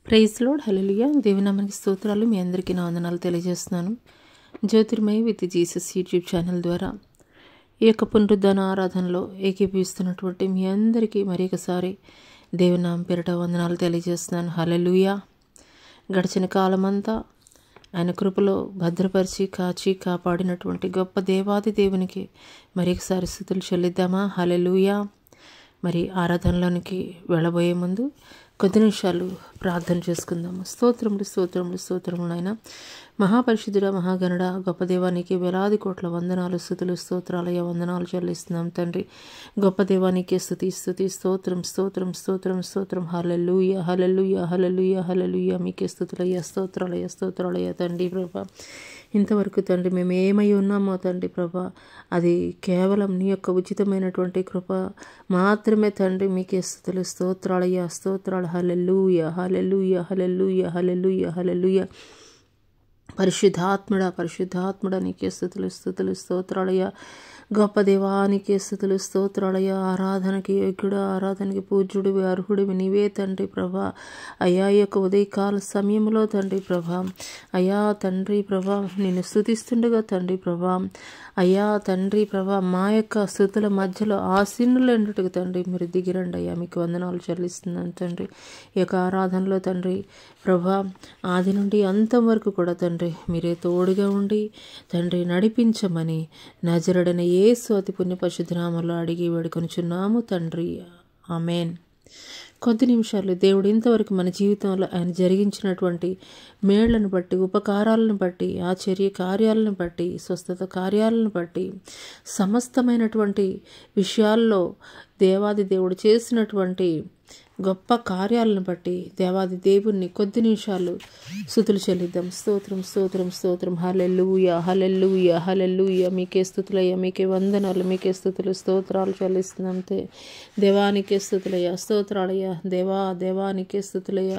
Praise lord, హల్లెలూయా. దేవుని నామానికి స్తోత్రాలు. మీ అందరికీ నా వందనాలు తెలియజేస్తున్నాను. Jyothirmayi with Jesus YouTube channel ద్వారా ఈ యొక్క పునరుద్ధాన ఆరాధనలో ఏకీభవిస్తున్నటువంటి మీ అందరికీ మరి ఒకసారి దేవుని నామం పేరిట వందనాలు తెలియజేస్తున్నాను. హల్లెలూయా. గడిచిన కాలమంతా ఆయన కృపలో భద్రపరిచి కాచి కాపాడినటువంటి గొప్ప దేవాది దేవునికి మరి ఒకసారి స్తుతులు చెల్లిద్దామా? హల్లెలూయా. మరి ఆరాధనలోనికి వెళ్ళబోయే ముందు కొద్ది నిమిషాలు ప్రార్థన చేసుకుందాము. స్తోత్రములు స్తోత్రములు స్తోత్రములు నాయన. మహాపరిశుద్ధుడ, మహాగణుడ, గొప్ప దేవానికి వేలాది కోట్ల వందనాలు, స్తుతులు, స్తోత్రాలయ వందనాలు చెల్లిస్తున్నాం తండ్రి. గొప్ప దేవానికి స్తుతి స్తుతి స్తోత్రం స్తోత్రం స్తోత్రం స్తోత్రం. హల్లెలూయా హల్లెలూయా హల్లెలూయా హల్లెలూయా. మీకే స్తుతులయ్య స్తోత్రాలయ స్తోత్రాలయ తండ్రి ప్రభా. ఇంతవరకు తండ్రి మేము ఏమై ఉన్నామో తండ్రి ప్రభా, అది కేవలం నీ యొక్క ఉచితమైనటువంటి కృప మాత్రమే తండ్రి. మీకే స్తుతులు స్తోత్రాలయ స్తోత్రాలు. హల్లెలూయా హల్లెలూయా హల్లెలూయా హల్లెలూయా హల్లెలూయా. పరిశుద్ధాత్ముడా పరిశుద్ధాత్ముడా నీకే స్తుతులు స్తుతులు స్తోత్రాలయ. గొప్ప దేవానికి స్తుతులు స్తోత్రాలయ. ఆరాధనకి యోగ్యుడు, ఆరాధనకి పూజ్యుడివి, అర్హుడివి నీవే తండ్రి ప్రభా. అయ్యా ఈ యొక్క ఉదయకాల సమయంలో తండ్రి ప్రభా, అయ్యా తండ్రి ప్రభా నిన్ను స్తుతిస్తుండగా తండ్రి ప్రభా, అయ్యా తండ్రి ప్రభా మా యొక్క స్తుతుల మధ్యలో ఆసీనులైనట్టుగా తండ్రి మీరు దిగిరండి అయ్యా. మీకు వందనాలు చెల్లిస్తున్నాను తండ్రి. ఈ యొక్క ఆరాధనలో తండ్రి ప్రభా ఆది నుండి అంతం వరకు కూడా తండ్రి మీరే తోడుగా ఉండి తండ్రి నడిపించమని నజరుడైన యేసు అతి పుణ్య పరిశుద్ధ నామములో అడిగి వేడుకొనుచున్నాము తండ్రి. ఆమేన్. కొద్ది నిమిషాలు దేవుడు ఇంతవరకు మన జీవితంలో ఆయన జరిగించినటువంటి మేళ్లను బట్టి, ఉపకారాలను బట్టి, ఆశ్చర్య కార్యాలను బట్టి, స్వస్థత కార్యాలను బట్టి, సమస్తమైనటువంటి విషయాల్లో దేవాది దేవుడు చేసినటువంటి గొప్ప కార్యాలను బట్టి దేవాది దేవుణ్ణి కొద్ది నిమిషాలు స్తుతులు చెల్లిద్దాం. స్తోత్రం స్తోత్రం స్తోత్రం. హల్లెలూయా హల్లెలూయా హల్లెలూయా. మీకే స్తుతులయ్యా, మీకే వందనాలు, మీకే స్తుతులు స్తోత్రాలు చెల్లిస్తున్నాం. దేవానికే స్తుతులయ్యా, స్తోత్రాలయ్యా. దేవానికే స్తుతులయ్యా.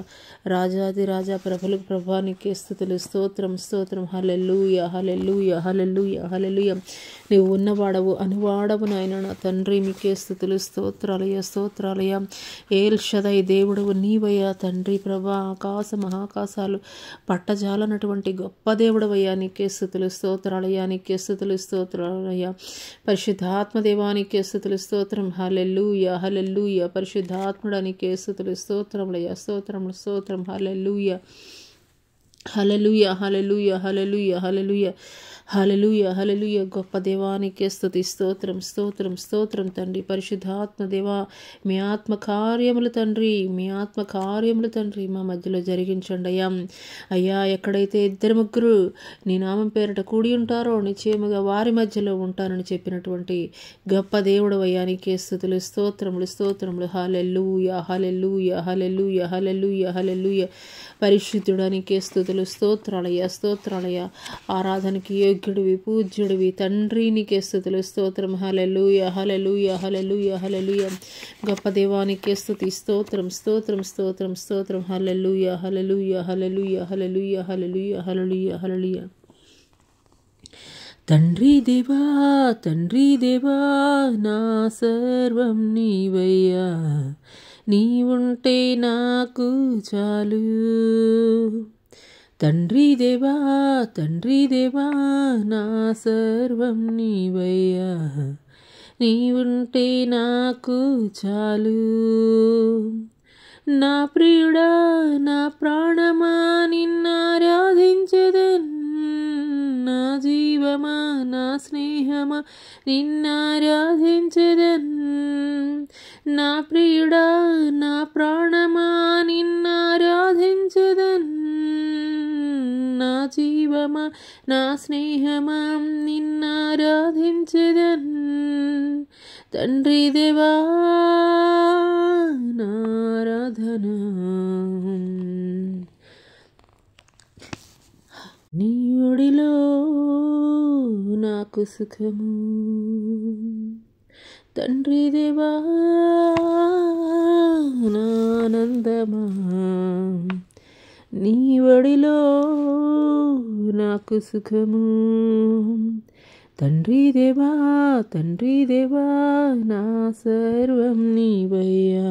రాజాది రాజా, ప్రభులకు ప్రభానికే స్తుతులు స్తోత్రం స్తోత్రం. హల్లెలూయా హల్లెలూయా హల్లెలూయా హల్లెలూయా. నీవు ఉన్నవాడవు అనువాడవు నాయన నా తండ్రి. మీకే స్తుతులు స్తోత్రాలయ్యా స్తోత్రాలయ్యా. ఏల్ షదై దేవుడవు నీవయ్యా తండ్రి ప్రభా. ఆకాశ మహాకాశాలు పట్టజాలనటువంటి గొప్ప దేవుడవయ్యా. నీకే స్తుతులు స్తోత్రాలయ్యా, నీకే స్తుతులు స్తోత్రాలయ్యా. పరిశుద్ధాత్మ దేవానికే స్తుతులు స్తోత్రం. హల్లెలూయా హల్లెలూయా. పరిశుద్ధాత్ముడా నీకే స్తుతులు స్తోత్రములయ్యా స్తోత్రములు స్తోత్రం. హల్లెలూయా హల్లెలూయా హల్లెలూయా హల్లెలూయా హల్లెలూయా హల్లెలూయా హల్లెలూయా. గొప్ప దేవానికే స్తుతి స్తోత్రం స్తోత్రం స్తోత్రం తండ్రి. పరిశుద్ధాత్మ దేవా మీ ఆత్మ కార్యములు తండ్రి, మీ ఆత్మ కార్యములు తండ్రి మా మధ్యలో జరిగించండి అయ్యా. అయ్యా ఎక్కడైతే ఇద్దరు ముగ్గురు నీ నామం పేరిట కూడి ఉంటారో నిశ్చయముగా వారి మధ్యలో ఉంటానని చెప్పినటువంటి గొప్ప దేవుడు అయ్యా. నీకే స్తుతులు స్తోత్రములు స్తోత్రములు. హల్లెలూయా హల్లెలూయా హల్లెలూయా హల్లెలూయా హల్లెలూయా. పరిశుద్ధుడానికి స్తుతులు స్తోత్రాలయ్యా స్తోత్రాలయ్యా. ఆరాధనకి యోగ్యుడివి, పూజ్యుడివి తండ్రి. నీకే స్తుతులు స్తోత్రం. హల్లెలూయా హల్లెలూయా హల్లెలూయా హల్లెలూయా. గొప్ప దేవానికి స్తుతి స్తోత్రం స్తోత్రం స్తోత్రం స్తోత్రం. హల్లెలూయా హల్లెలూయా హల్లెలూయా హల్లెలూయా హల్లెలూయా హల్లెలూయా హల్లెలూయా. తండ్రి దేవా నా సర్వం నీవయ్యా, నీవుంటే నాకు చాలు. తండ్రి దేవా నా సర్వం నీవయ్యా, నీవుంటే నాకు చాలు. నా ప్రియుడా నా ప్రాణమా నిన్నారాధించెదన్, నా జీవమా నా స్నేహమా నిన్నారాధించెదన్. నా ప్రియుడా నా ప్రాణమా నిన్నారాధించెదన్, నా జీవమా నా స్నేహమా నిన్నారాధించెదన్. తండ్రి దేవా నారాధన. నీ ఒడిలో నాకు సుఖము తండ్రి దేవా నానందమా. నీ ఒడిలో నాకు సుఖము తండ్రి దేవా నా సర్వం నీవయ్యా,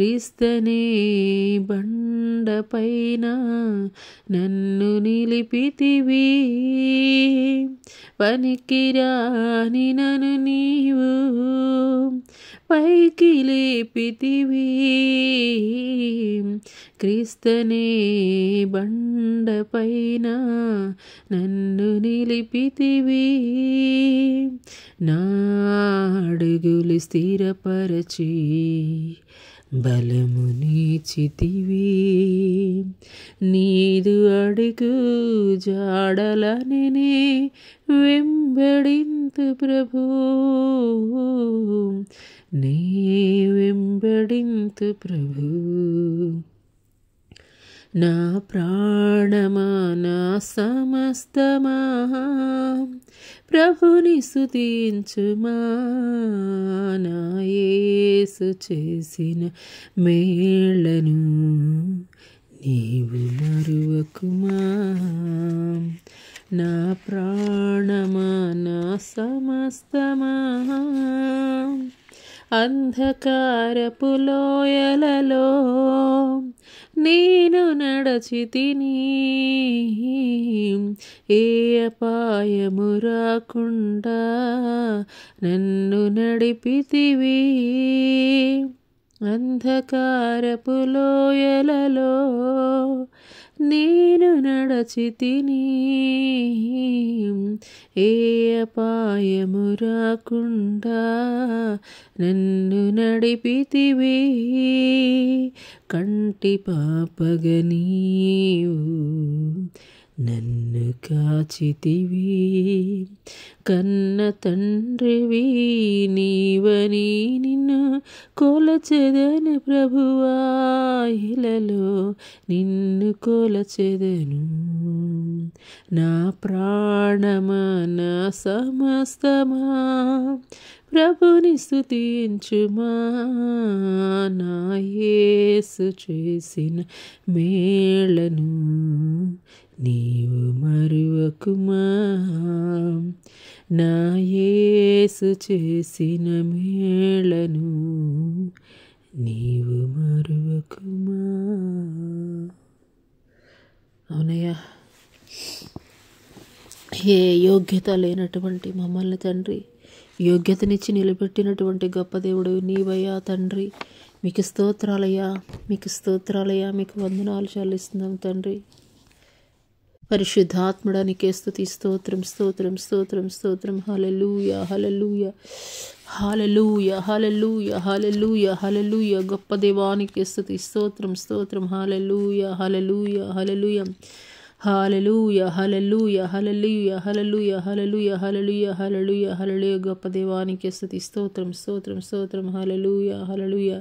క్రీస్తనే బండపైన నన్ను నిలిపితివి, పనికిరాని నన్ను నీవు పైకి లేపితివి. క్రీస్తనే బండపైన నన్ను నిలిపితివి, నా అడుగులు స్థిరపరచి బలమునిచ్చితివి. నీదు అడుగు జాడలనే వెంబడింతు ప్రభు, నే వెంబడింతు ప్రభు. నా ప్రాణమా నా సమస్తమా ప్రభుని స్తుతించుమా, నా యేసు చేసిన మేళ్లను నీవు మరువకుమా. నా ప్రాణమా నా సమస్తమా అంధకారపు లోయలలో నేను నడచితిని, ఏ అపాయము రాకుండా నన్ను నడిపితివి. అంధకారపు లోయలలో నేను నడచితిని, ఏ అపాయము రాకుండా నన్ను నడిపితివి. కంటి పాపగ నీవు నన్ను కాచితివి, కన్న తండ్రివి నీవని నిన్ను కొలచెదను ప్రభువా, ఇలలో నిన్ను కొలచెదను. నా ప్రాణమా నా సమస్తమా ప్రభుని స్తుతించుమా, నా యేసు చేసిన మేళ్లను నీవు మరువకుమా. నా యేసు చేసిన మేళ్లను నీవు మరువకుమా. అవునయ్యా, ఏ యోగ్యత లేనటువంటి మమ్మల్ని తండ్రి యోగ్యతనిచ్చి నిలబెట్టినటువంటి గొప్ప దేవుడు నీవయ్యా తండ్రి. మీకు స్తోత్రాలయ్యా, మీకు స్తోత్రాలయ్యా, మీకు వందనాలు చెల్లిస్తున్నాం తండ్రి. పరిశుద్ధాత్ముడా నీకే స్తుతి, స్తోత్రం స్తోత్రం స్తోత్రం స్తోత్రం. హల్లెలూయా హల్లెలూయా హల్లెలూయా హల్లెలూయా హల్లెలూయా హల్లెలూయా. గొప్ప దేవానికి స్తుతి, స్తోత్రం స్తోత్రం. హల్లెలూయా హల్లెలూయా హల్లెలూయా హల్లెలూయా హల్లెలూయా హల్లెలూయా హల్లెలూయా హల్లెలూయా హల్లెలూయా హల్లెలూయా హల్లెలూయా. గొప్ప దేవానికి స్తుతి, స్తోత్రం స్తోత్రం స్తోత్రం. హల్లెలూయా హల్లెలూయా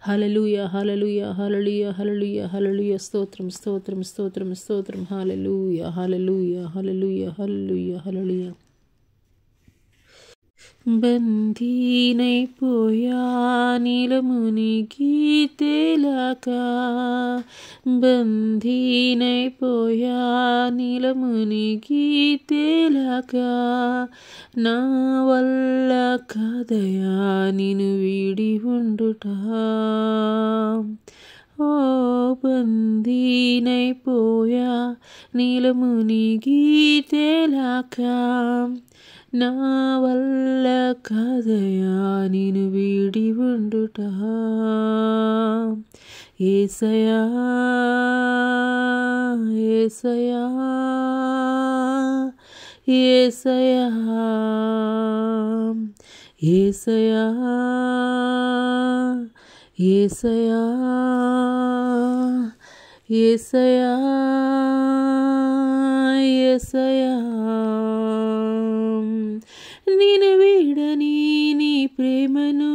హల్లెలూయా హల్లెలూయా హల్లెలూయా హల్లెలూయా హల్లెలూయా. స్తోత్రం స్తోత్రం స్తోత్రం స్తోత్రం. హల్లెలూయా హల్లెలూయా హల్లెలూయా హల్లెలూయా హల్లెలూయా. బందీనైపోయా నీలమునిగి తేలాక, బందీనైపోయా నీలమునిగి తేలాక, నా వల్ల కాదయా నిన్ను వీడి ఉండుట. ఓ బందీనైపోయా నీలమునిగి తేలాక, నా వల్ల కాదయా నిన్ను వీడి ఉండుట. యేసయ్యా యేసయ్యా యేసయ్యా యేసయ్యా యేసయ్యా యేసయ్యా యేసయ్యా. నేను వీడని నీ ప్రేమను,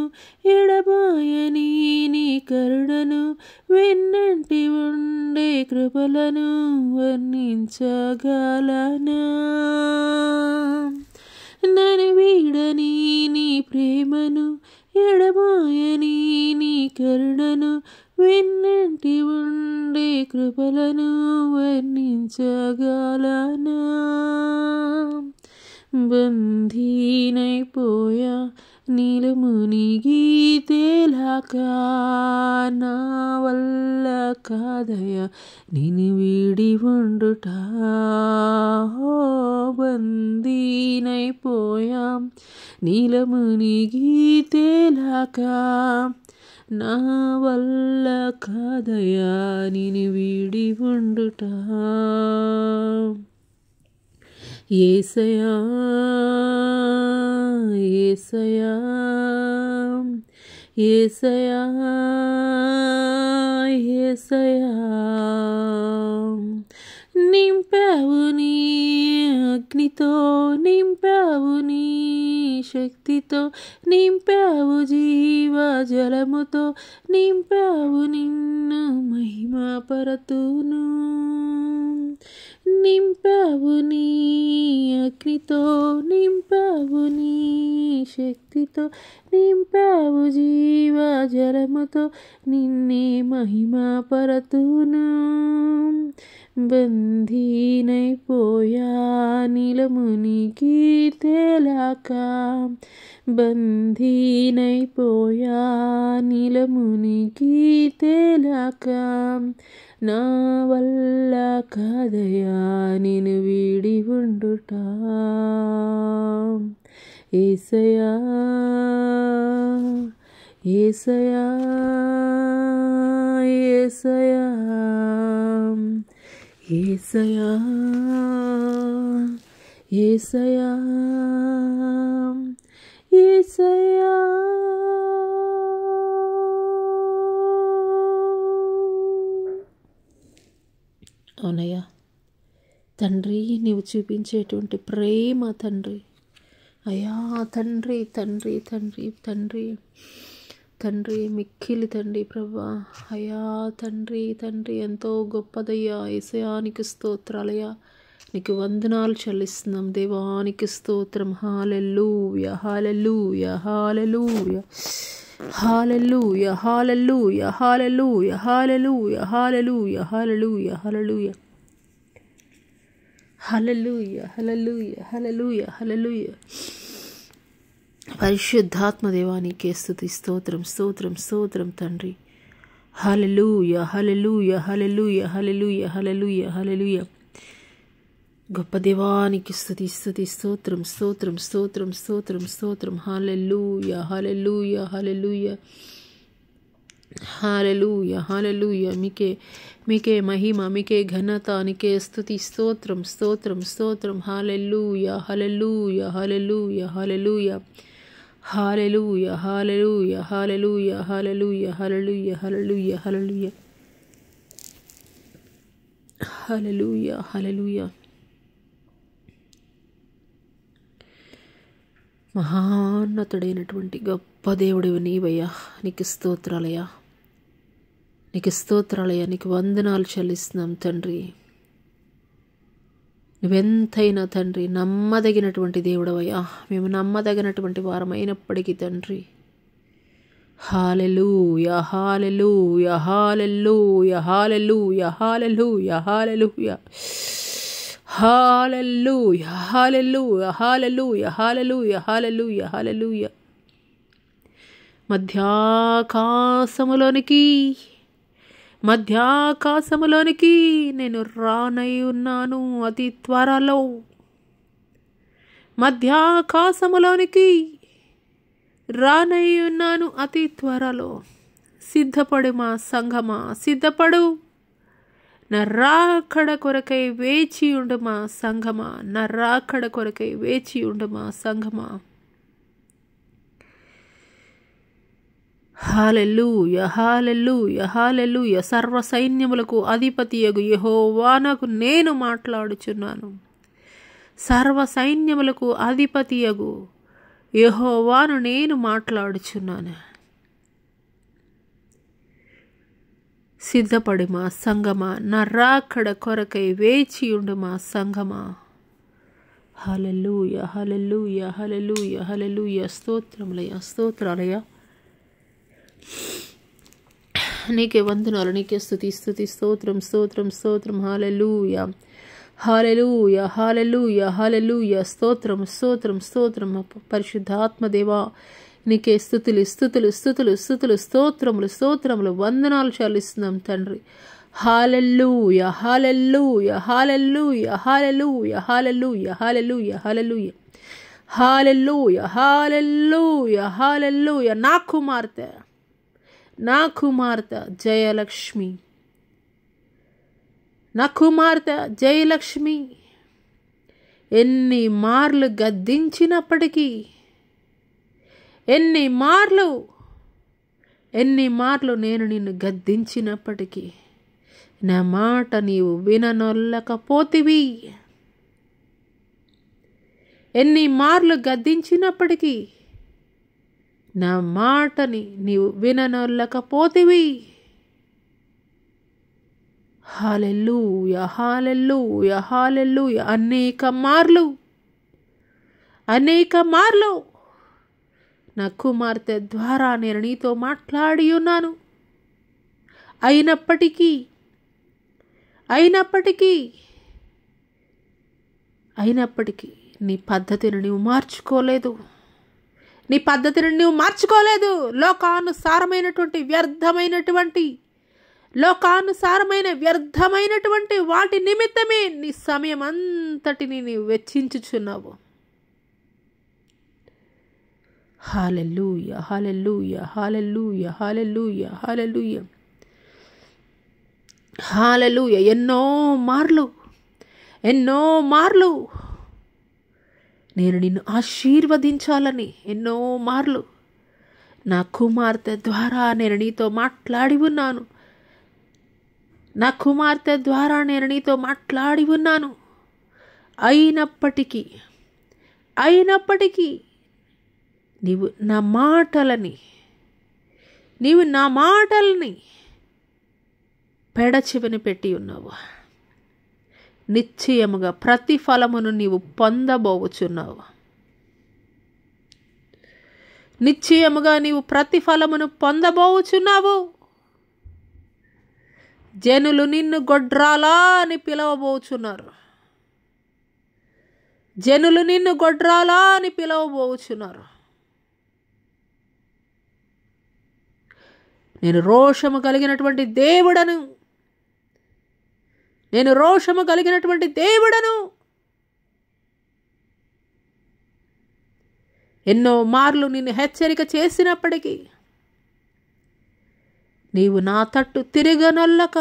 ఎడబాయని నీ కరుణను, వెన్నంటి ఉండే కృపలను వర్ణించగలనా. నన్ను వీడని నీ ప్రేమను, ఎడబాయని నీ కరుణను, వెన్నంటి ఉండే కృపలను వర్ణించగలనా. బందీనైపోయా నీలమునిగి తేలాక, నా వల్ల కాదయ్యా నిన్ను వీడి ఉండుట. బందీనైపోయాం నీల మునిగి తేలాక, నా వల్ల కాదయ్యా నిన్ను వీడి ఉండుట. యేసయ్యా యేసయ్యా యేసయ్యా యేసయ్యా, నింపావు నీ అగ్నితో, నింపావు నీ శక్తితో, నింపావు జీవ జలముతో, నింపావు నిన్ను మహిమపరతును. నింపావు నీ అగ్నితో, నింపావు నీ శక్తితో, నింపావు జీవ జలముతో, నిన్నే మహిమపరతును. బందీనైపోయా నీల మునిగి తేలాక, బందీనైపోయా నీల మునిగి తేలాక, నా వల్ల కాదయ్యా నిన్ను వీడి ఉండుట. యేసయ్యా యేసయ్యా యేసయ్యా యేసయ్యా యేసయ్యా యేసయ్యా. అవునయ్యా తండ్రి, నీవు చూపించేటువంటి ప్రేమ తండ్రి, అయ్యా తండ్రి తండ్రి తండ్రి తండ్రి తండ్రి మిక్కిలి తండ్రి ప్రభా, అయ్యా తండ్రి తండ్రి ఎంతో గొప్పదయ్యా. యేసయ్యా నీకు స్తోత్రాలయ్యా, నీకు వందనాలు చెల్లిస్తున్నాం దేవానికి స్తోత్రం. హల్లెలూయా హల్లెలూయా హల్లెలూయా హల్లెలూయా హల్లెలూయా హల్లెలూయా హల్లెలూయా హల్లెలూయా హల్లెలూయా హల్లెలూయా హల్లెలూయా హల్లెలూయా హల్లెలూయా హల్లెలూయా. పరిశుద్ధాత్మ దేవానికే స్తుతి స్తోత్రం స్తోత్రం స్తోత్రం తండ్రి. హల్లెలూయా హల్లెలూయా హల్లెలూయా హల్లెలూయా హల్లెలూయా హల్లెలూయా. గొప్ప దేవానికి స్తుతి స్తుతి స్తోత్రం స్తోత్రం స్తోత్రం స్తోత్రం స్తోత్రం. హల్లెలూయా హల్లెలూయా హల్లెలూయా హల్లెలూయా హల్లెలూయా. మీకే మహిమ, మీకే ఘనత, నీకే స్తుతి స్తోత్రం స్తోత్రం స్తోత్రం. హల్లెలూయా హల్లెలూయా హల్లెలూయా హల్లెలూయా హల్లెలూయా హల్లెలూయా హల్లెలూయా హల్లెలూయా హల్లెలూయా హల్లెలూయా హల్లెలూయా హల్లెలూయా హల్లెలూయా. మహాన్నతుడైనటువంటి గొప్ప దేవుడివి నీవయ్యా, నీకు స్తోత్రాలయ్యా, నీకు స్తోత్రాలయ్యా, నీకు వందనాలు చెల్లిస్తున్నాం తండ్రి. నువ్వెంతైనా తండ్రి నమ్మదగినటువంటి దేవుడవయ్యా, మేము నమ్మదగినటువంటి వారమైనప్పటికీ తండ్రి. హల్లెలూయా హల్లెలూయా హల్లెలూయా హల్లెలూయా హల్లెలూయా హల్లెలూయా హల్లెలూయా హల్లెలూయా హల్లెలూయా హల్లెలూయా హల్లెలూయా హల్లెలూయా. మధ్యాకాశములోనికి నేను రానై ఉన్నాను అతి త్వరలో. మధ్యాకాశములోనికి రానై ఉన్నాను అతి త్వరలో. సిద్ధపడు మా సంఘమా, సిద్ధపడు. నా రాకడ కొరకై వేచి ఉండు మా సంఘమా, నా రాకడ కొరకై వేచి ఉండు మా సంఘమా. హల్లెలూయా హల్లెలూయా హల్లెలూయా. సర్వ సైన్యములకు అధిపతియగు యెహోవానకు నేను మాట్లాడుచున్నాను. సర్వ సైన్యములకు అధిపతియగు యెహోవాను నేను మాట్లాడుచున్నాను. సిద్ధపడి మా సంగమా, నా రాకడ కొరకై వేచి ఉండు మా సంగమా. హల్లెలూయా హల్లెలూయా హల్లెలూయా హల్లెలూయా. స్తోత్రములయ్యా, స్తోత్రాలయ్యా, నీకే వందనాలు, నీకే స్తుతి స్తుతి స్తోత్రం స్తోత్రం స్తోత్రం. హల్లెలూయా హల్లెలూయా హల్లెలూయా హల్లెలూయా. స్తోత్రం స్తోత్రం స్తోత్రం. పరిశుద్ధాత్మ దేవా నీకే స్తుతులు స్తుతులు స్తుతులు స్తుతులు స్తోత్రములు స్తోత్రములు వందనాలు చెల్లిస్తున్నాం తండ్రి. హల్లెలూయా హల్లెలూయా హల్లెలూయా హల్లెలూయా హల్లెలూయా హల్లెలూయా హల్లెలూయా హల్లెలూయా హల్లెలూయా హల్లెలూయా. నా కుమార్తె జయలక్ష్మి, నా కుమార్తె జయలక్ష్మి ఎన్ని మార్లు గద్దించినప్పటికీ, ఎన్ని మార్లు నేను నిన్ను గద్దించినప్పటికీ నా మాట నీవు విననొల్లకపోతివి. ఎన్ని మార్లు గద్దించినప్పటికీ నా మాటని నీవు విననొల్లకపోతివి. హల్లెలూయా హల్లెలూయా హల్లెలూయా. అనేక మార్లు నా కుమార్తె ద్వారా నేను నీతో మాట్లాడి ఉన్నాను. అయినప్పటికీ నీ పద్ధతిని నువ్వు మార్చుకోలేదు. వ్యర్థమైనటువంటి వాటి నిమిత్తమే నీ సమయం అంతటిని నీవు వెచ్చించుచున్నావు. హల్లెలూయా హల్లెలూయా హల్లెలూయా హల్లెలూయా హల్లెలూయా హల్లెలూయా. ఎన్నో మార్లు నేను నిన్ను ఆశీర్వదించాలని, ఎన్నో మార్లు నా కుమార్తె ద్వారా నేను నీతో మాట్లాడి ఉన్నాను. అయినప్పటికీ నీవు నా మాటలని పెడచెవిన పెట్టి ఉన్నావు. నిశ్చయముగా ప్రతిఫలమును నీవు పొందబోచున్నావు. జనులు నిన్ను గొడ్రాలా అని పిలవబోచున్నారు. నేను రోషము కలిగినటువంటి దేవుడను. ఎన్నో మార్లు నిన్ను హెచ్చరిక చేసినప్పటికీ నీవు నా తట్టు తిరగనొల్లక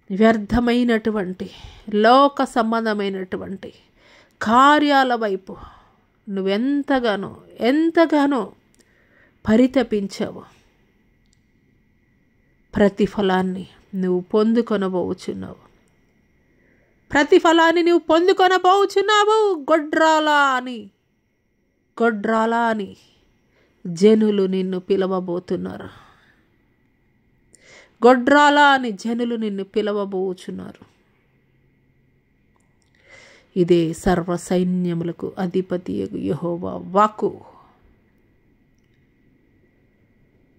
వ్యర్థమైనటువంటి లోక సంబంధమైనటువంటి కార్యాల వైపు నువ్వెంతగానో పరితపించావు. ప్రతిఫలాన్ని నువ్వు పొందుకొనబోచున్నావు. గొడ్రాలా అని జనులు నిన్ను పిలవబోచున్నారు. ఇదే సర్వ సైన్యములకు అధిపతియగు యెహోవా వాక్కు.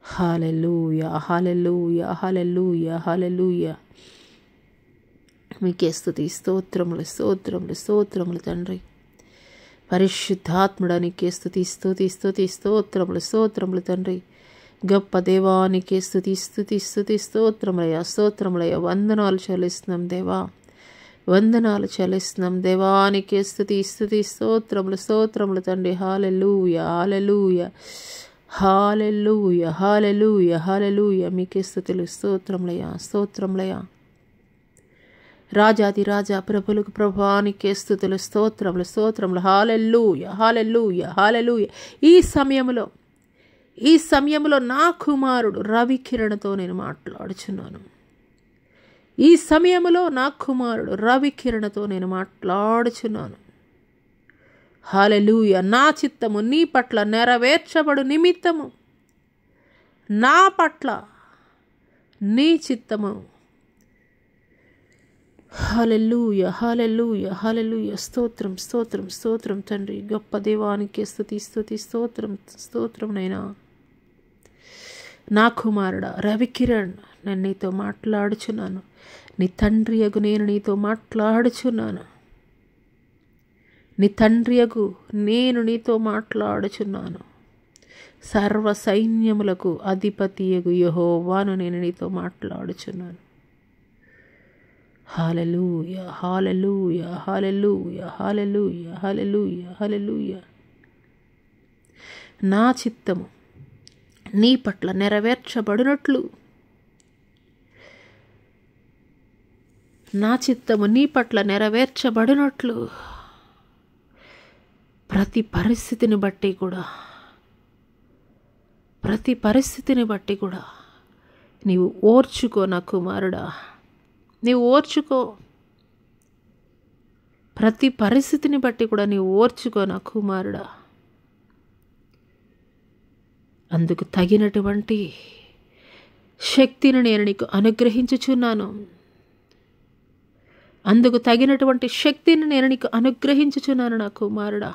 హల్లెలూయా హల్లెలూయా హల్లెలూయా హల్లెలూయా. మీకే స్తుతి స్తోత్రములు తండ్రి. పరిశుద్ధాత్ముడా నీకే స్తుతి స్తోత్రములు తండ్రి. గొప్ప దేవానికి స్తుతి స్తోత్రములయ్యా. వందనాలు చెల్లిస్తున్నాం దేవానికి స్తుతి స్తోత్రములు తండ్రి. హల్లెలూయా హల్లెలూయా హల్లెలూయా హల్లెలూయా హల్లెలూయా. మీకే స్తుతులు స్తోత్రములయ్యా. రాజాది రాజా ప్రభులకు ప్రభువానికే స్తుతులు స్తోత్రములు. హల్లెలూయా హల్లెలూయా హల్లెలూయా. ఈ సమయంలో నా కుమారుడు రవికిరణతో నేను మాట్లాడుచున్నాను. హల్లెలూయా. నా చిత్తము నీ పట్ల నెరవేర్చబడు నిమిత్తము, నా పట్ల నీ చిత్తము. హల్లెలూయా హల్లెలూయా హల్లెలూయా. స్తోత్రం తండ్రి. గొప్ప దేవానికి స్తుతి స్తోత్రం నైనా. నా కుమారుడా రవికిరణ్, నేను నీతో మాట్లాడుచున్నాను. నీ తండ్రి యగు నేను నీతో మాట్లాడుచున్నాను. నీ తండ్రియగు నేను నీతో మాట్లాడుచున్నాను. సర్వ సైన్యములకు అధిపతియగు యెహోవాను నేను నీతో మాట్లాడుచున్నాను. హల్లెలూయా, హల్లెలూయా, హల్లెలూయా, హల్లెలూయా, హల్లెలూయా, హల్లెలూయా. నా చిత్తము నీ పట్ల నెరవేర్చబడినట్లు, నా చిత్తము నీ పట్ల నెరవేర్చబడినట్లు ప్రతి పరిస్థితిని బట్టి కూడా నీవు ఓర్చుకో నా కుమారుడా, నీవు ఓర్చుకో. ప్రతి పరిస్థితిని బట్టి కూడా నీవు ఓర్చుకో నా కుమారుడా. అందుకు తగినటువంటి శక్తిని నేను నీకు అనుగ్రహించుచున్నాను. అందుకు తగినటువంటి శక్తిని నేను నీకు అనుగ్రహించుచున్నాను నా కుమారుడా.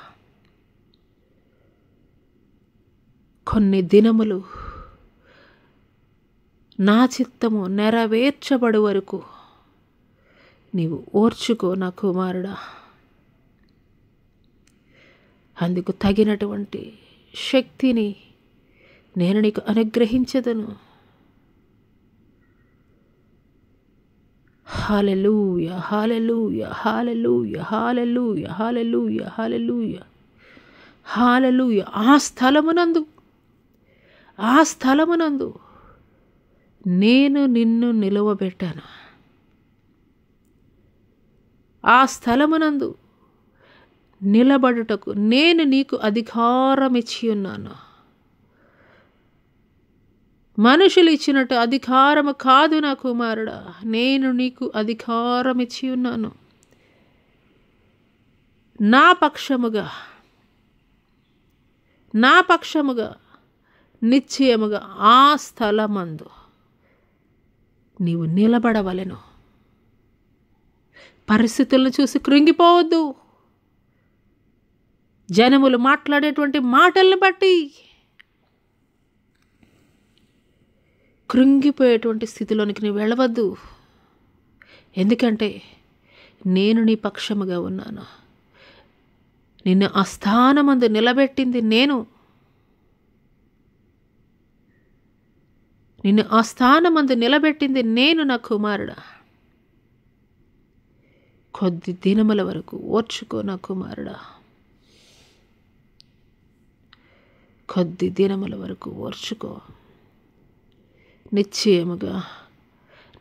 కొన్ని దినములు నా చిత్తము నెరవేర్చబడు వరకు నీవు ఓర్చుకో నా కుమారుడా. అందుకు తగినటువంటి శక్తిని నేను నీకు అనుగ్రహించదను. హల్లెలూయా, హల్లెలూయా, హల్లెలూయా, హల్లెలూయా, హల్లెలూయా, హల్లెలూయా, హల్లెలూయా. ఆ స్థలమునందు నేను నిన్ను నిలువబెట్టాను. ఆ స్థలమునందు నిలబడుటకు నేను నీకు అధికారం ఇచ్చి ఉన్నాను. మనుషులు ఇచ్చినట్టు అధికారము కాదు నా కుమారుడా, నేను నీకు అధికారం ఇచ్చి ఉన్నాను. నా పక్షముగా నిశ్చయముగా ఆ స్థలమందు నీవు నిలబడవలెను. పరిస్థితులను చూసి కృంగిపోవద్దు. జనములు మాట్లాడేటువంటి మాటలను బట్టి కృంగిపోయేటువంటి స్థితిలోనికి నీవు వెళ్ళవద్దు. ఎందుకంటే నేను నీ పక్షముగా ఉన్నాను. నిన్ను ఆ స్థానమందు నిలబెట్టింది నేను. నిన్ను ఆ స్థానమందు నిలబెట్టింది నేను నా కుమారుడా. కొద్ది దినముల వరకు ఓర్చుకో నా కుమారుడా. కొద్ది దినముల వరకు ఓర్చుకో. నిశ్చయముగా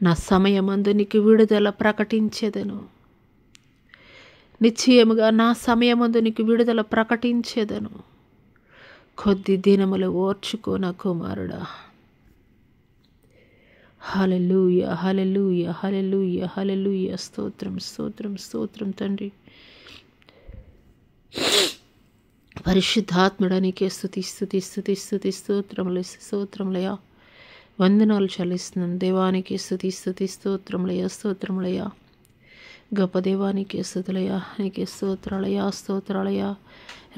నా సమయమందు నీకు విడుదల ప్రకటించెదను. నిశ్చయముగా నా సమయమందు నీకు విడుదల ప్రకటించెదను. కొద్ది దినములు ఓర్చుకో నా కుమారుడా. హల్లెలూయా, హల్లెలూయా, హల్లెలూయా, హల్లెలూయా. స్తోత్రం, స్తోత్రం, స్తోత్రం తండ్రి. పరిశుద్ధాత్ముడా నీకే స్తుతి, స్తుతి, స్తుతి, స్తుతి, స్తోత్రములయ్యా. వందనాలు చెల్లిస్తున్నాను దేవానికి. స్తుతి, స్తుతి, స్తోత్రములయ్యా, స్తోత్రములయ్యా. గొప్ప దేవానికి స్తుతులయ్యా, నీకే స్తోత్రాలయ్యా, స్తోత్రాలయ్యా.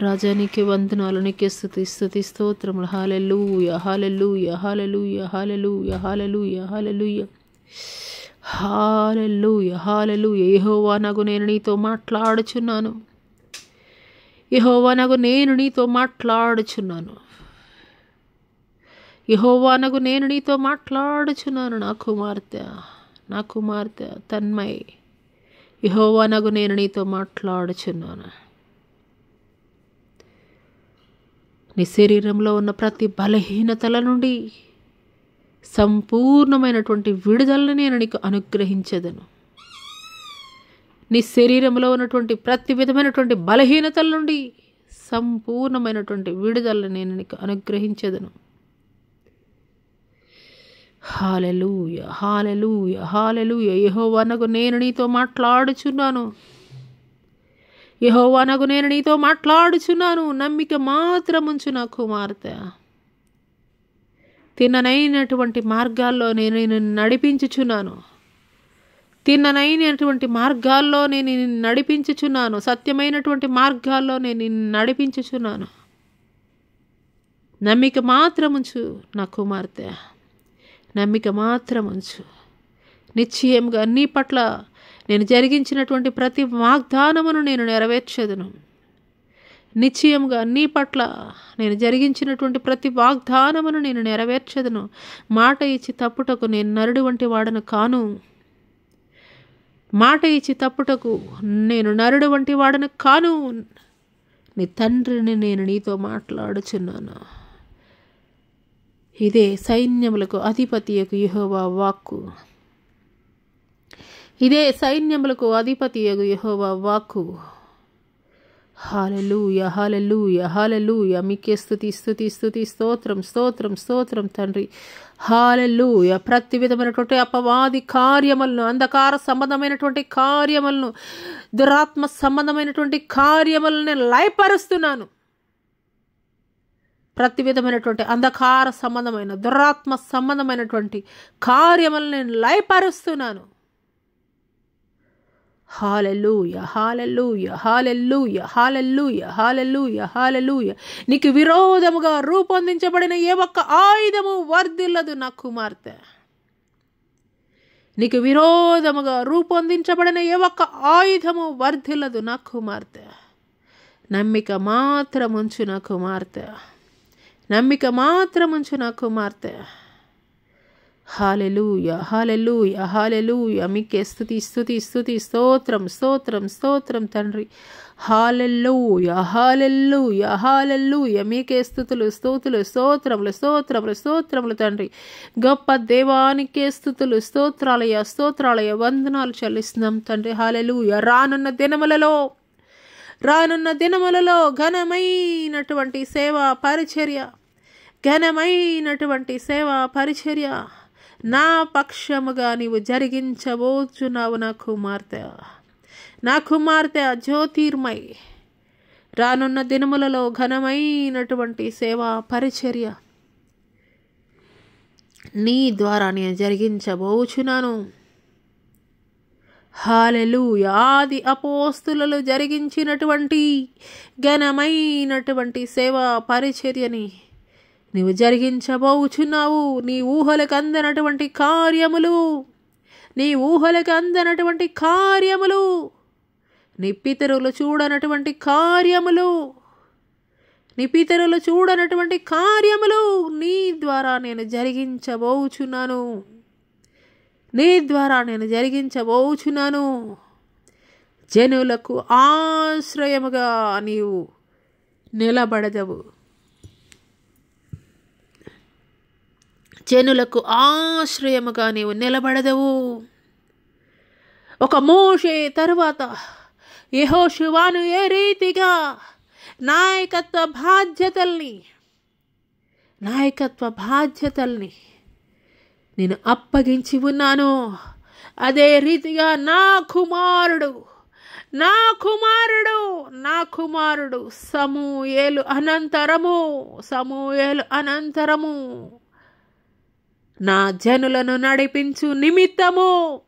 రాజా నీకే వందనాలు, నీకే స్తుతి, స్తుతి, స్తోత్రములు. హల్లెలూయా, హల్లెలూయా, హల్లెలూయా, హల్లెలూయా, హల్లెలూయా, హల్లెలూయా, హల్లెలూయా, హల్లెలూయా. యెహోవా నగు నేను నీతో మాట్లాడుచున్నాను. యెహోవా నగు నేను నీతో మాట్లాడుచున్నాను. యెహోవా నగు నేను నీతో మాట్లాడుచున్నాను నా కుమార్తె, నా కుమార్తె తన్మయ్. యెహోవా నగు నేను నీతో మాట్లాడుచున్నాను. నీ శరీరంలో ఉన్న ప్రతి బలహీనతల నుండి సంపూర్ణమైనటువంటి విడుదలను నేను నీకు అనుగ్రహించదను. నీ శరీరంలో ఉన్నటువంటి ప్రతి విధమైనటువంటి బలహీనతల నుండి సంపూర్ణమైనటువంటి విడుదలను నేను నీకు అనుగ్రహించదను. హల్లెలూయా, హల్లెలూయా, హల్లెలూయా. యెహోవా నగు నేను నీతో మాట్లాడుచున్నాను. యెహోవా నగు నేను నీతో మాట్లాడుచున్నాను. నమ్మిక మాత్రముంచు నా కుమార్తె. తిన్ననైనటువంటి మార్గాల్లో నేను నిన్ను నడిపించుచున్నాను. తిన్ననైనటువంటి మార్గాల్లో నేను నిన్ను నడిపించుచున్నాను. సత్యమైనటువంటి మార్గాల్లో నేను నిన్ను నడిపించుచున్నాను. నమ్మిక మాత్రముంచు నా కుమార్తె, నమ్మిక మాత్రముంచు. నిశ్చయంగా నీ పట్ల నేను జరిగించినటువంటి ప్రతి వాగ్దానమును నేను నెరవేర్చెదను. నిశ్చయముగా నీ పట్ల నేను జరిగించినటువంటి ప్రతి వాగ్దానమును నేను నెరవేర్చెదను. మాట ఇచ్చి తప్పుటకు నేను నరుడు వంటి వాడను కాను. మాట ఇచ్చి తప్పుటకు నేను నరుడు వంటి వాడను కాను. నీ తండ్రిని నేను నీతో మాట్లాడుచున్నాను. ఇదే సైన్యములకు అధిపతియకు యెహోవా వాక్కు. ఇదే సైన్యములకు అధిపతియగు యెహోవా వాక్కు. హల్లెలూయా, హల్లెలూయా, హల్లెలూయా. మీకే స్తుతి, స్తుతి, స్తుతి, స్తోత్రం, స్తోత్రం, స్తోత్రం తండ్రి. హల్లెలూయా. ప్రతి విధమైనటువంటి అపవాది కార్యములను, అంధకార సంబంధమైనటువంటి కార్యములను, దురాత్మ సంబంధమైనటువంటి కార్యములను నేను లయపరుస్తున్నాను. ప్రతి విధమైనటువంటి అంధకార సంబంధమైన, దురాత్మ సంబంధమైనటువంటి కార్యములను నేను లయపరుస్తున్నాను. హల్లెలూయా, హల్లెలూయా, హల్లెలూయా, హల్లెలూయా, హల్లెలూయా, హల్లెలూయా. నీకు విరోధముగా రూపొందించబడిన ఏ ఒక్క ఆయుధము వర్ధిల్లదు నా కుమార్తె. నీకు విరోధముగా రూపొందించబడిన ఏ ఒక్క ఆయుధము వర్ధిల్లదు నా కుమార్తె. నమ్మిక మాత్రముంచు నా కుమార్తె. నమ్మిక మాత్రముంచు నా కుమార్తె. హల్లెలూయా, హల్లెలూయా, హల్లెలూయా. మీకే స్తుతి, స్తుతి, స్తుతి, స్తోత్రం, స్తోత్రం, స్తోత్రం తండ్రి. హల్లెలూయా, హల్లెలూయా, హల్లెలూయా. మీకే స్తుతులు, స్తోతులు, స్తోత్రములు, స్తోత్రములు, స్తోత్రములు తండ్రి. గొప్ప దేవానికే స్తుతులు, స్తోత్రాలయ, స్తోత్రాలయ, వందనాలు చెల్లిస్తున్నాం తండ్రి. హల్లెలూయా. రానున్న దినములలో ఘనమైనటువంటి సేవా పరిచర్య, ఘనమైనటువంటి సేవా పరిచర్య నా పక్షముగా నీవు జరిగించబోచున్నావు నా కుమార్తె. నా కుమార్తె జ్యోతిర్మయ్. రానున్న దినములలో ఘనమైనటువంటి సేవా పరిచర్య నీ ద్వారా నేను జరిగించబోచున్నాను. హల్లెలూయా. ఆది అపోస్తులు జరిగించినటువంటి ఘనమైనటువంటి సేవా పరిచర్యని నీవు జరిగించబోచున్నావు. నీ ఊహలకు అందనటువంటి కార్యములు, నీ ఊహలకు అందనటువంటి కార్యములు, నీ పితరులు చూడనటువంటి కార్యములు, నీ పితరులు చూడనటువంటి కార్యములు నీ ద్వారా నేను జరిగించబోచున్నాను. నీ ద్వారా నేను జరిగించబోచున్నాను. జనులకు ఆశ్రయముగా నీవు నిలబడదవు. జనులకు ఆశ్రయముగా నీవు నిలబడదవు. ఒక మోషే తరువాత యెహోషువను ఏ రీతిగా నాయకత్వ బాధ్యతల్ని నేను అప్పగించి ఉన్నాను. అదే రీతిగా నా కుమారుడు సమూయేలు అనంతరము నా జనులను నడిపించు నిమిత్తము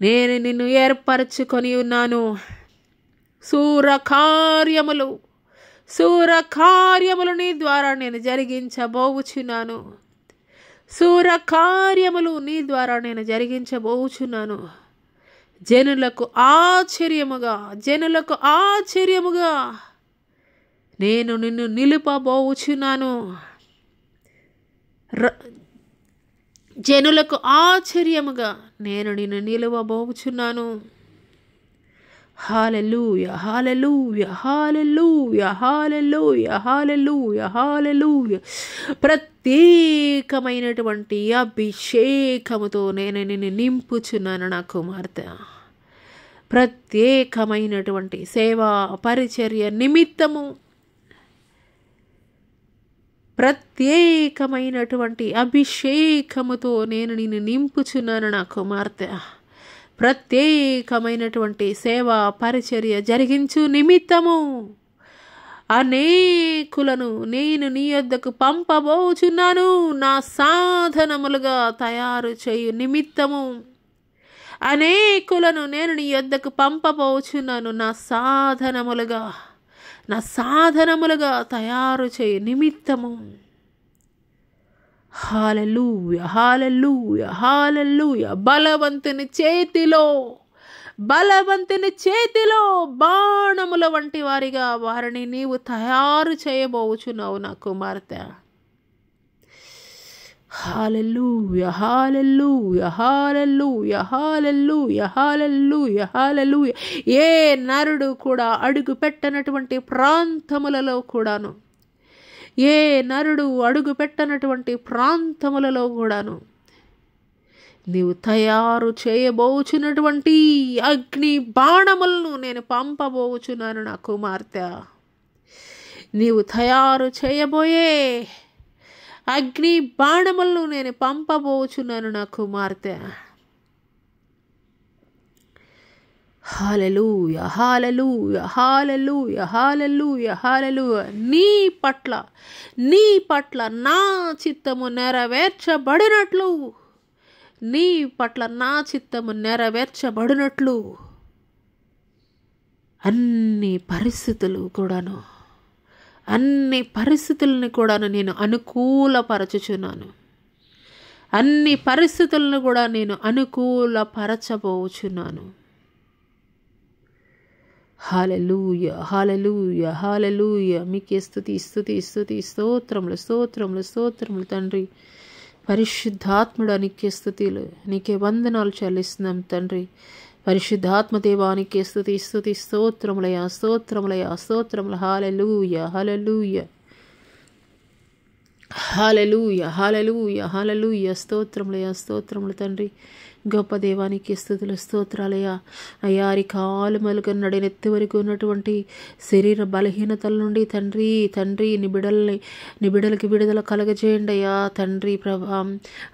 నేను నిన్ను ఏర్పరచుకొని ఉన్నాను. శూర కార్యములు నీ ద్వారా నేను జరిగించబోచున్నాను. శూర కార్యములు నీ ద్వారా నేను జరిగించబోచున్నాను. జనులకు ఆశ్చర్యముగా నేను నిన్ను నిలుపబోచున్నాను. జనులకు ఆశ్చర్యముగా నేను నిన్ను నిలువబోచున్నాను. హల్లెలూయా, హల్లెలూయా, హల్లెలూయా, హల్లెలూయా, హల్లెలూయా, హల్లెలూయా. ప్రత్యేకమైనటువంటి అభిషేకముతో నేను నిన్ను నింపుచున్నాను నా కుమార్తె. ప్రత్యేకమైనటువంటి సేవా పరిచర్య నిమిత్తము ప్రత్యేకమైనటువంటి అభిషేకముతో నేను నిన్ను నింపుచున్నాను నా కుమార్తె. ప్రత్యేకమైనటువంటి సేవా పరిచర్య జరిగించు నిమిత్తము అనేకులను నేను నీ యొద్దకు పంపబోచున్నాను. నా సాధనములుగా తయారు చేయు నిమిత్తము అనేకులను నేను నీ యొద్దకు పంపబోచున్నాను. నా సాధనములుగా తయారు చేయు నిమిత్తము. హల్లెలూయా, హల్లెలూయా, హల్లెలూయా. బలవంతుని చేతిలో బాణముల వంటి వారిగా వారిని నీవు తయారు చేయబోచున్నావు నా కుమార్తె. హల్లెలూయా, హల్లెలూయా, హల్లెలూయా, హల్లెలూయా, హల్లెలూయా, హల్లెలూయా. ఏ నరుడు కూడా అడుగు పెట్టనటువంటి ప్రాంతములలో కూడాను, ఏ నరుడు అడుగు పెట్టనటువంటి ప్రాంతములలో కూడాను నీవు తయారు చేయబోచున్నటువంటి అగ్ని బాణములను నేను పంపబోచున్నాను నా కుమార్తె. నీవు తయారు చేయబోయే అగ్ని బాణములను నేను పంపబోచున్నాను నా కుమార్తె. హల్లెలూయా, హల్లెలూయా, హల్లెలూయా, హల్లెలూయా, హల్లెలూయా. నీ పట్ల నా చిత్తము నెరవేర్చబడినట్లు, నీ పట్ల నా చిత్తము నెరవేర్చబడినట్లు అన్ని పరిస్థితులను కూడాను నేను అనుకూలపరచుచున్నాను. అన్ని పరిస్థితులను కూడా నేను అనుకూలపరచబోచున్నాను. హల్లెలూయా, హల్లెలూయా, హల్లెలూయా. మీకే స్తుతి, స్తుతి, స్తుతి, స్తోత్రములు, స్తోత్రములు, స్తోత్రములు తండ్రి. పరిశుద్ధాత్ముడా నీకే స్తుతిలు, నీకే వందనాలు చెల్లిస్తున్నాం తండ్రి. పరిశుద్ధాత్మ దేవానికే స్తుతి, స్తుతి, స్తోత్రములయా, స్తోత్రములయా, స్తోత్రములు. హల్లెలూయా, హల్లెలూయా, హల్లెలూయా, హల్లెలూయా, హల్లెలూయా. స్తోత్రములయా, స్తోత్రములు తండ్రి. గొప్ప దేవానికి స్తుతులు, స్తోత్రాలయ్యా. అయ్యారి కాలు మలుగ నడినెత్తి వరకు ఉన్నటువంటి శరీర బలహీనతల నుండి తండ్రి నీ బిడలకి విడుదల కలగజేయండి అయ్యా తండ్రి ప్రభా.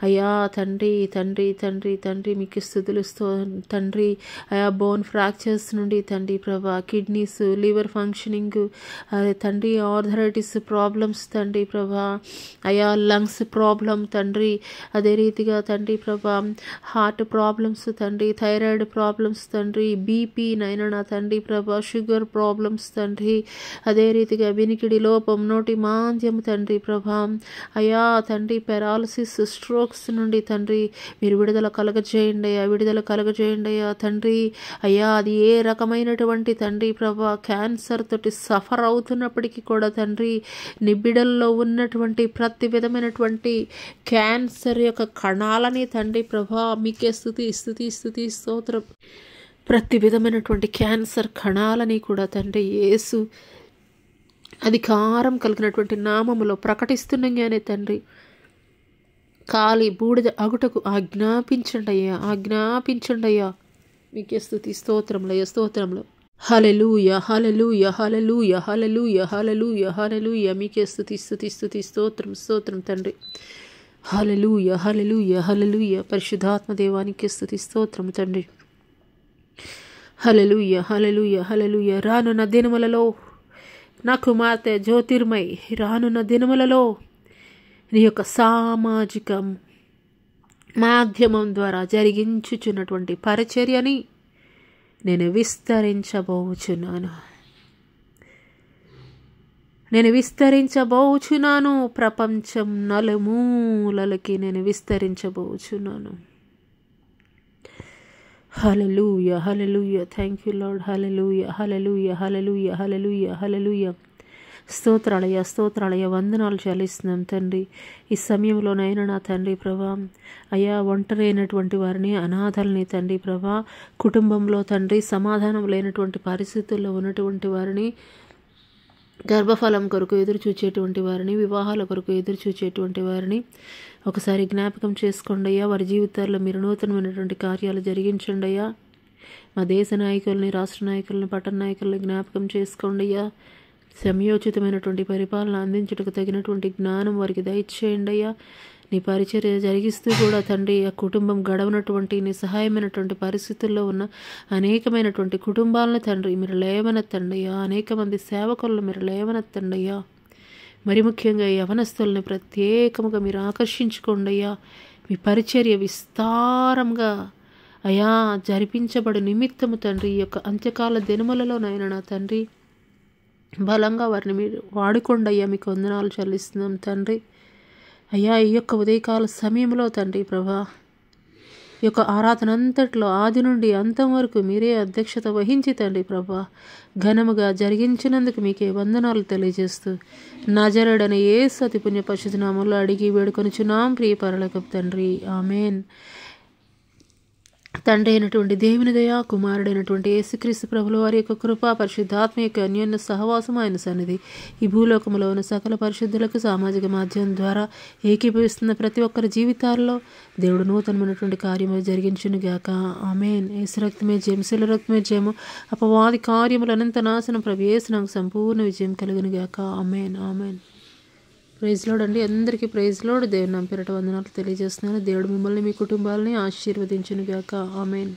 అయ్యా తండ్రి మీకు స్తుతులు తండ్రి. అయా బోన్ ఫ్రాక్చర్స్ నుండి తండ్రి ప్రభా, కిడ్నీస్, లివర్ ఫంక్షనింగ్ తండ్రి, ఆర్థరైటిస్ ప్రాబ్లమ్స్ తండ్రి ప్రభా, అయా లంగ్స్ ప్రాబ్లం తండ్రి, అదే రీతిగా తండ్రి ప్రభా హార్ట్ ప్రాబ్లమ్స్ తండ్రి, థైరాయిడ్ ప్రాబ్లమ్స్ తండ్రి, బీపీ నైనా తండ్రి ప్రభా, షుగర్ ప్రాబ్లమ్స్ తండ్రి, అదే రీతిగా వినికిడి లోపం, నోటి మాంద్యం తండ్రి ప్రభా, అయా తండ్రి పెరాలసిస్, స్ట్రోక్స్ నుండి తండ్రి మీరు విడుదల కలగజేయండి అయ్యా తండ్రి. అయ్యా అది ఏ రకమైనటువంటి తండ్రి ప్రభా క్యాన్సర్ తోటి సఫర్ అవుతున్నప్పటికీ కూడా తండ్రి నిబిడల్లో ఉన్నటువంటి ప్రతి విధమైనటువంటి క్యాన్సర్ యొక్క కణాలని తండ్రి ప్రభా మీకే స్తుతి, స్తుతి, స్తుతి, స్తోత్రం. ప్రతి విధమైనటువంటి క్యాన్సర్ కణాలని కూడా తండ్రి యేసు అధికారం కలిగినటువంటి నామములో ప్రకటిస్తుండగానే తండ్రి కాలి బూడిద అగుటకు ఆజ్ఞాపించండి అయ్యా. మీకే స్తుతి, స్తోత్రములు. హల్లెలూయా, హల్లెలూయా, హల్లెలూయా, హల్లెలూయా, హల్లెలూయా, హల్లెలూయా. మీకే స్తుతి, స్తుతి, స్తుతి, స్తోత్రం తండ్రి. హల్లెలూయా, హల్లెలూయా, హల్లెలూయా. పరిశుద్ధాత్మ దేవానికి స్తుతి, స్తోత్రము తండ్రి. హల్లెలూయా, హల్లెలూయా, హల్లెలూయా. రానున్న దినములలో నా కుమార్తె జ్యోతిర్మయ్, రానున్న దినములలో నీ యొక్క సామాజిక మాధ్యమం ద్వారా జరిగించుచున్నటువంటి పరిచర్యని నేను విస్తరించబోచున్నాను. ప్రపంచం నలుమూలలకి నేను విస్తరించబోచున్నాను. హల్లెలూయా, హల్లెలూయా. Thank you lord. హల్లెలూయా, హల్లెలూయా, హల్లెలూయా, హల్లెలూయా, హల్లెలూయా. స్తోత్రాలయ వందనాలు చెల్లిస్తున్నాం తండ్రి. ఈ సమయంలోనైనా నా తండ్రి ప్రభా అయ్యా ఒంటరి అయినటువంటి వారిని, అనాథల్ని తండ్రి ప్రభా, కుటుంబంలో తండ్రి సమాధానం లేనటువంటి పరిస్థితుల్లో ఉన్నటువంటి వారిని, గర్భఫలం కొరకు ఎదురు చూచేటువంటి వారిని, వివాహాల కొరకు ఎదురు చూచేటువంటి వారిని ఒకసారి జ్ఞాపకం చేసుకోండి అయ్యా. వారి జీవితాల్లో మీరు నూతనమైనటువంటి కార్యాలు జరిగించండి అయ్యా. మా దేశ నాయకుల్ని, రాష్ట్ర నాయకుల్ని, పట్టణ నాయకుల్ని జ్ఞాపకం చేసుకోండి అయ్యా. సమయోచితమైనటువంటి పరిపాలన అందించుటకు తగినటువంటి జ్ఞానం వారికి దయచేయండి అయ్యా. నీ పరిచర్య జరిగిస్తూ కూడా తండ్రి ఆ కుటుంబం గడవనటువంటి నిస్సహాయమైనటువంటి పరిస్థితుల్లో ఉన్న అనేకమైనటువంటి కుటుంబాలను తండ్రి మీరు లేవనెత్తండి అయ్యా. అనేక మంది సేవకులను మీరు లేవనెత్తండి అయ్యా. మరి ముఖ్యంగా యవనస్తుల్ని ప్రత్యేకముగా మీరు ఆకర్షించుకోండి అయ్యా. మీ పరిచర్య విస్తారంగా అయా జరిపించబడి నిమిత్తము తండ్రి ఈ యొక్క అంత్యకాల దినములలోనైనా నా తండ్రి బలంగా వారిని మీరు వాడుకోండి అయ్యా. మీకు వందనాలు చెల్లిస్తున్నాం తండ్రి. అయ్యా ఈ యొక్క ఉదయకాల సమయంలో తండ్రి ప్రభా, ఈ యొక్క ఆరాధన అంతట్లో ఆది నుండి అంతం వరకు మీరే అధ్యక్షత వహించి తండ్రి ప్రభా ఘనముగా జరిగించినందుకు మీకే వందనాలు తెలియజేస్తూ నజరేయుడైన యేసు అతి పుణ్య పరిశుద్ధ నామములో అడిగి వేడుకొనుచున్నాం ప్రియ పరలోకపు తండ్రి, ఆమెన్. తండ్రి అయినటువంటి దేవుని దయ, కుమారుడైనటువంటి యేసుక్రీస్తు ప్రభుల వారి యొక్క కృప, పరిశుద్ధాత్మ యొక్క అన్యోన్య సహవాసం ఆయన సన్నిధి ఈ భూలోకంలో ఉన్న సకల పరిశుద్ధులకు సామాజిక మాధ్యమం ద్వారా ఏకీభవిస్తున్న ప్రతి ఒక్కరి జీవితాల్లో దేవుడు నూతనమైనటువంటి కార్యములు జరిగించునుగాక. ఆమెన్. యేసు రక్తమే జయము, శిల రక్తమే జయము, అపవాది కార్యములు అనంత నాశనం ప్రభు యేసు నాకు సంపూర్ణ విజయం కలుగునుగాక. ఆమెన్. ఆమెన్. ప్రైజ్ లోడ్ అండి. అందరికీ ప్రైజ్ లోడ్. దేవుని నామమున వందనాలు తెలియజేస్తున్నాను. దేవుడు మిమ్మల్ని మీ కుటుంబాలని ఆశీర్వదించునుగాక. ఆమెన్.